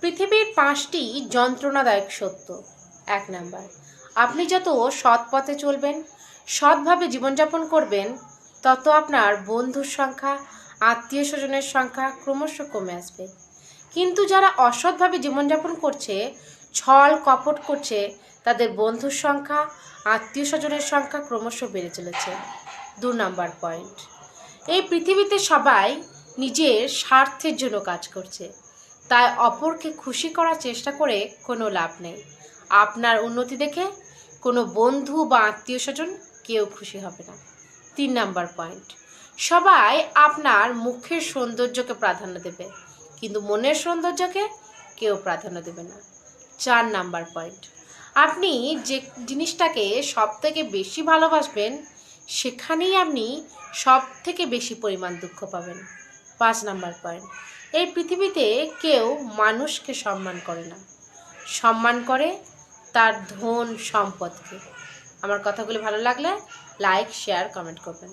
পৃথিবীর 5টি যন্ত্রণাদায়ক সত্য। 1 নাম্বার, আপনি যত সৎ পথে চলবেন, সৎভাবে জীবনযাপন করবেন, তত আপনার বন্ধুর সংখ্যা, আত্মীয় স্বজনের সংখ্যা ক্রমশ কমে আসবে। কিন্তু যারা অসৎভাবে জীবনযাপন করছে, ছল কপট করছে, তাদের বন্ধুর সংখ্যা, আত্মীয় স্বজনের সংখ্যা ক্রমশ বেড়ে চলেছে। 2 নাম্বার পয়েন্ট, এই পৃথিবীতে সবাই নিজের স্বার্থের জন্য কাজ করছে, তাই অপরকে খুশি করার চেষ্টা করে কোনো লাভ নেই। আপনার উন্নতি দেখে কোনো বন্ধু বা আত্মীয় স্বজন কেউ খুশি হবে না। 3 নাম্বার পয়েন্ট, সবাই আপনার মুখের সৌন্দর্যকে প্রাধান্য দেবে, কিন্তু মনের সৌন্দর্যকে কেউ প্রাধান্য দেবে না। 4 নাম্বার পয়েন্ট, আপনি যে জিনিসটাকে সব থেকে বেশি ভালোবাসবেন, সেখানেই আপনি সব থেকে বেশি পরিমাণ দুঃখ পাবেন। 5 নাম্বার পয়েন্ট, এই পৃথিবীতে কেউ মানুষকে সম্মান করে না, সম্মান করে তার ধন সম্পদকে। আমার কথাগুলি ভালো লাগলে লাইক, শেয়ার, কমেন্ট করবেন।